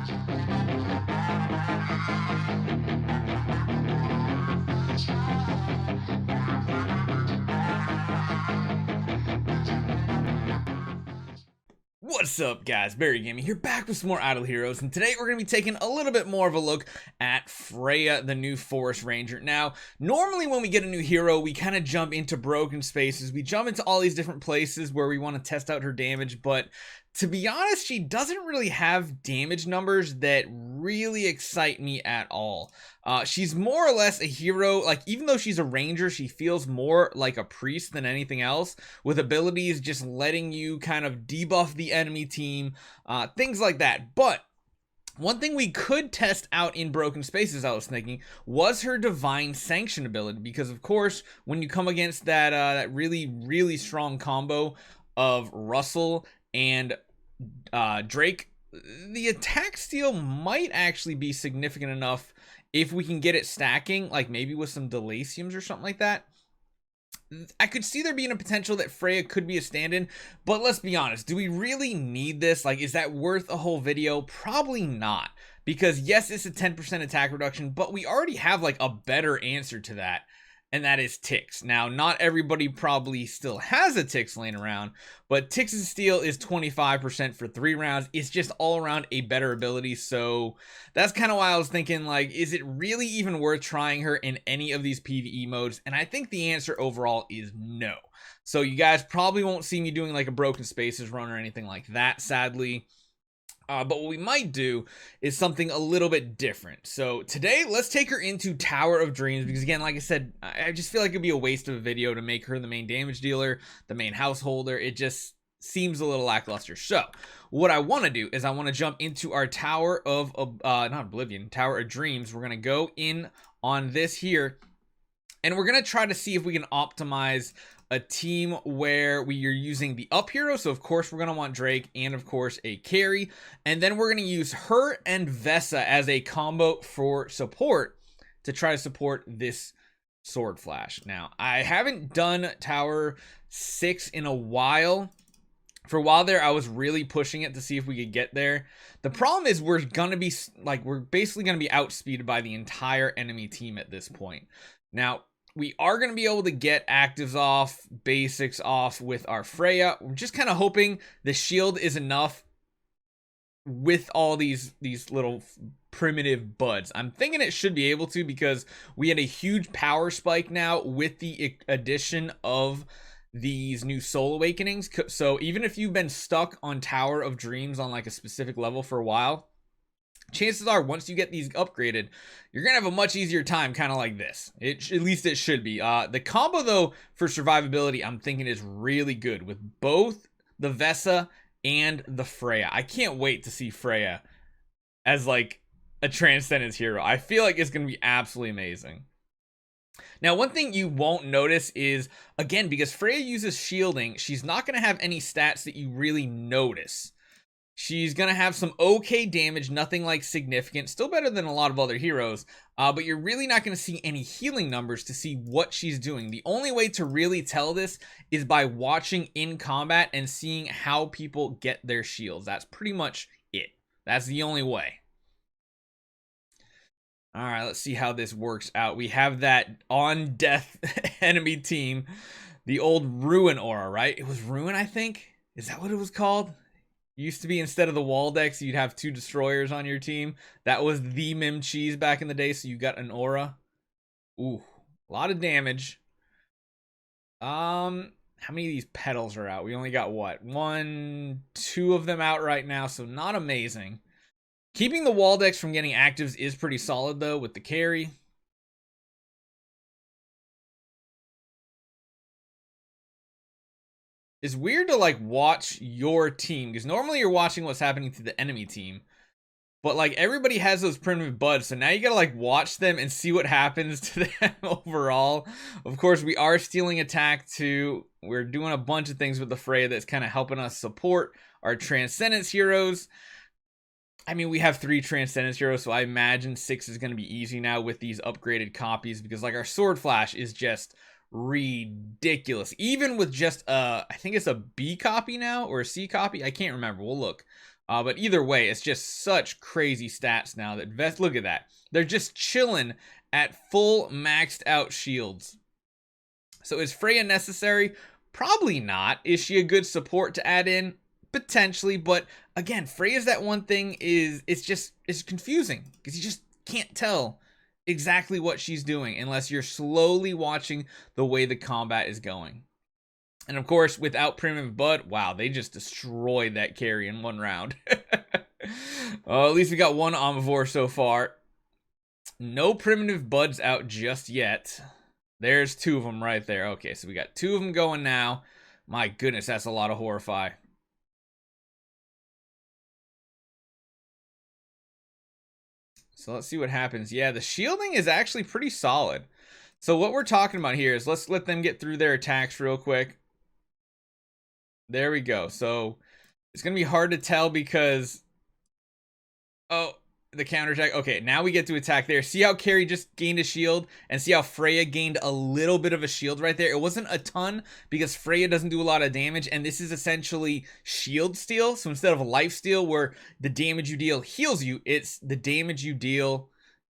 What's up, guys? Barry Gaming here, back with some more Idle Heroes, and today we're going to be taking a little bit more of a look at Freya, the new Forest Ranger. Now, normally when we get a new hero, we kind of jump into broken spaces, we jump into all these different places where we want to test out her damage, but to be honest, she doesn't really have damage numbers that really excite me at all. She's more or less a hero, like even though she's a ranger, she feels more like a priest than anything else, with abilities just letting you kind of debuff the enemy team, things like that. But one thing we could test out in broken spaces, I was thinking, was her divine sanction ability, because of course when you come against that really strong combo of Russell and Drake, the attack steal might actually be significant enough if we can get it stacking, like maybe with some Delasiums or something like that. I could see there being a potential that Freya could be a stand-in, but let's be honest, do we really need this? Like, is that worth a whole video? Probably not, because yes, it's a 10% attack reduction, but we already have like a better answer to that, and that is Ticks. Now, not everybody probably still has a Ticks laying around, but Ticks' steal is 25% for 3 rounds. It's just all around a better ability, so that's kind of why I was thinking, like, is it really even worth trying her in any of these PvE modes? And I think the answer overall is no. So you guys probably won't see me doing like a Broken Spaces run or anything like that, sadly. But what we might do is something a little bit different. So today, let's take her into Tower of Dreams, because again, like I said, I just feel like it'd be a waste of a video to make her the main damage dealer, the main householder. It just seems a little lackluster. So what I want to do is I want to jump into our Tower of, not Oblivion, Tower of Dreams. We're going to go in on this here, and we're going to try to see if we can optimize a team where we are using the up hero. So of course we're going to want Drake and of course a carry. And then we're going to use her and Vesa as a combo for support to try to support this Sword Flash. Now, I haven't done Tower 6 in a while. For a while there, I was really pushing it to see if we could get there. The problem is we're basically going to be outspeeded by the entire enemy team at this point. Now, we are going to be able to get actives off, basics off with our Freya. We're just kind of hoping the shield is enough with all these little primitive buds. I'm thinking it should be able to, because we had a huge power spike now with the addition of these new Soul Awakenings. So even if you've been stuck on Tower of Dreams on like a specific level for a while, chances are once you get these upgraded, you're gonna have a much easier time, kind of like this. At least it should be. The combo though for survivability, I'm thinking is really good with both the Vesa and the Freya. I can't wait to see Freya as like a Transcendence hero. I feel like it's gonna be absolutely amazing. Now, one thing you won't notice is, again, because Freya uses shielding, she's not gonna have any stats that you really notice. She's going to have some okay damage, nothing like significant, still better than a lot of other heroes, but you're really not going to see any healing numbers to see what she's doing. The only way to really tell this is by watching in combat and seeing how people get their shields. That's pretty much it. That's the only way. All right, let's see how this works out. We have that on death enemy team, the old Ruin aura, right? It was Ruin, I think. Is that what it was called? Used to be, instead of the wall decks, you'd have 2 destroyers on your team. That was the Mim Cheese back in the day, so you got an aura. Ooh, a lot of damage. How many of these petals are out? We only got what? 1, 2 of them out right now, so not amazing. Keeping the wall decks from getting actives is pretty solid though with the carry. It's weird to like watch your team, because normally you're watching what's happening to the enemy team, but like everybody has those primitive buds, so now you gotta like watch them and see what happens to them overall. Of course, we are stealing attack too. We're doing a bunch of things with the Freya that's kind of helping us support our Transcendence heroes. I mean, we have 3 Transcendence heroes, so I imagine 6 is going to be easy now with these upgraded copies, because like our Sword Flash is just ridiculous. Even with just I think it's a B copy now or a C copy, I can't remember, we'll look. But either way, it's just such crazy stats now that Vest, look at that. They're just chilling at full maxed out shields. So is Freya necessary? Probably not. Is she a good support to add in? Potentially, but again, Freya's that one thing it's confusing because you just can't tell exactly what she's doing unless you're slowly watching the way the combat is going. And of course, without Primitive Bud, wow, they just destroyed that carry in one round. At least we got one Omnivore so far. No Primitive Buds out just yet. There's two of them right there. Okay, so we got two of them going now. My goodness, that's a lot of Horrify. So let's see what happens. Yeah, the shielding is actually pretty solid. So what we're talking about here is let's let them get through their attacks real quick. There we go. So it's going to be hard to tell because... Oh, the counterattack. Okay, now we get to attack there. See how Carrie just gained a shield? And see how Freya gained a little bit of a shield right there? It wasn't a ton because Freya doesn't do a lot of damage. And this is essentially shield steal. So instead of a life steal where the damage you deal heals you, it's the damage you deal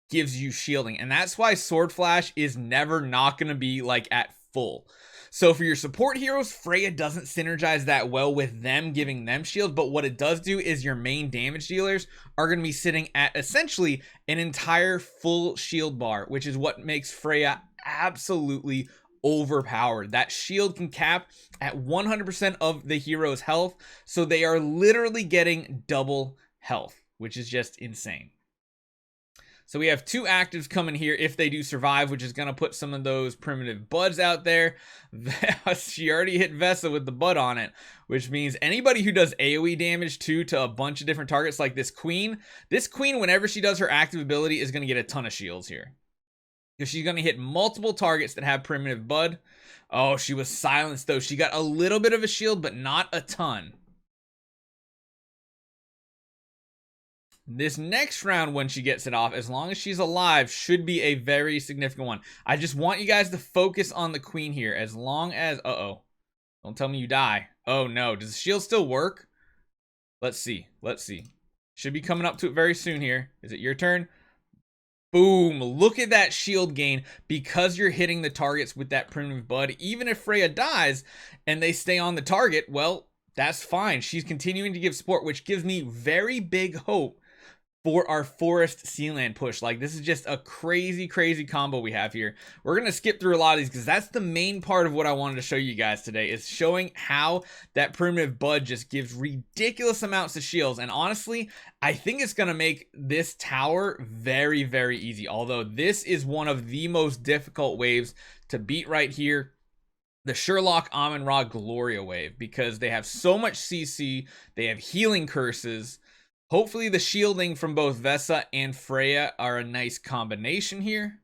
gives you shielding. And that's why Sword Flash is never not going to be like at full. So for your support heroes, Freya doesn't synergize that well with them giving them shield, but what it does do is your main damage dealers are going to be sitting at essentially an entire full shield bar, which is what makes Freya absolutely overpowered. That shield can cap at 100% of the hero's health, so they are literally getting double health, which is just insane. So we have two actives coming here if they do survive, which is going to put some of those Primitive Buds out there. She already hit Vesa with the bud on it, which means anybody who does AoE damage too to a bunch of different targets like this Queen, whenever she does her active ability, is going to get a ton of shields here. Because she's going to hit multiple targets that have Primitive Bud. Oh, she was silenced though. She got a little bit of a shield, but not a ton. This next round, when she gets it off, as long as she's alive, should be a very significant one. I just want you guys to focus on the Queen here. As long as... Uh-oh. Don't tell me you die. Oh, no. Does the shield still work? Let's see. Let's see. Should be coming up to it very soon here. Is it your turn? Boom. Look at that shield gain because you're hitting the targets with that Primitive Bud. Even if Freya dies and they stay on the target, well, that's fine. She's continuing to give support, which gives me very big hope for our Forest Sealand push. Like, this is just a crazy combo we have here. We're going to skip through a lot of these because that's the main part of what I wanted to show you guys today, is showing how that Primitive Bud just gives ridiculous amounts of shields. And honestly, I think it's going to make this tower very easy. Although this is one of the most difficult waves to beat right here. The Sherlock Amun-Ra Gloria wave, because they have so much CC, they have healing curses. Hopefully the shielding from both Vesa and Freya are a nice combination here.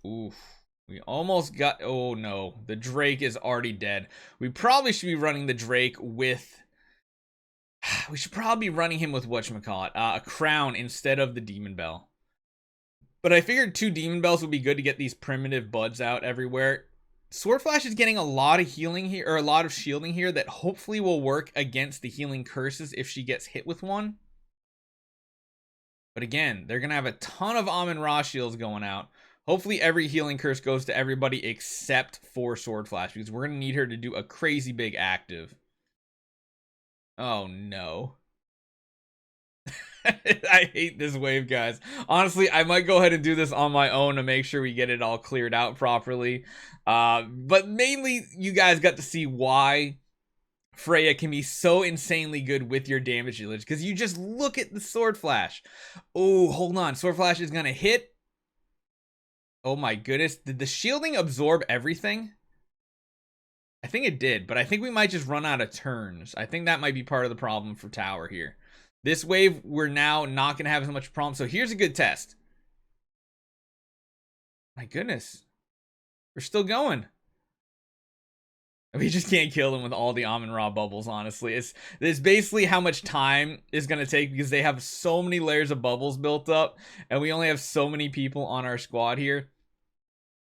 Oof. We almost got... Oh no, the Drake is already dead. We probably should be running the Drake with... We should probably be running him with whatchamacallit, a crown instead of the Demon Bell. But I figured 2 Demon Bells would be good to get these Primitive Buds out everywhere. Sword Flash is getting a lot of healing here, or a lot of shielding here, that hopefully will work against the healing curses if she gets hit with one. But again, they're going to have a ton of Amun-Ra shields going out. Hopefully every healing curse goes to everybody except for Sword Flash, because we're going to need her to do a crazy big active. Oh no. I hate this wave, guys. Honestly, I might go ahead and do this on my own to make sure we get it all cleared out properly. But mainly, you guys got to see why Freya can be so insanely good with your damage dealers. Because you just look at the Sword Flash. Oh, hold on. Sword Flash is going to hit. Oh my goodness. Did the shielding absorb everything? I think it did, but I think we might just run out of turns. I think that might be part of the problem for Tower here. This wave, we're now not going to have as much problem. So here's a good test. My goodness. We're still going. We just can't kill them with all the Amun-Ra bubbles, honestly. It's basically how much time is going to take because they have so many layers of bubbles built up. And we only have so many people on our squad here.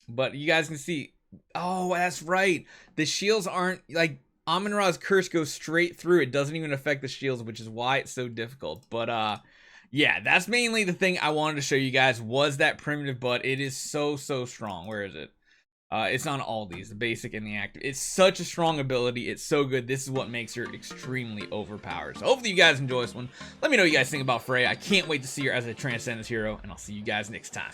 But you guys can see, Oh, that's right. The shields aren't like Amun-Ra's curse goes straight through. It doesn't even affect the shields, which is why it's so difficult. But yeah, that's mainly the thing I wanted to show you guys was that primitive, but it is so strong. Where is it? It's on all these, the basic and the active. It's such a strong ability. It's so good. This is what makes her extremely overpowered. So hopefully you guys enjoy this one. Let me know what you guys think about Freya. I can't wait to see her as I transcend this hero, and I'll see you guys next time.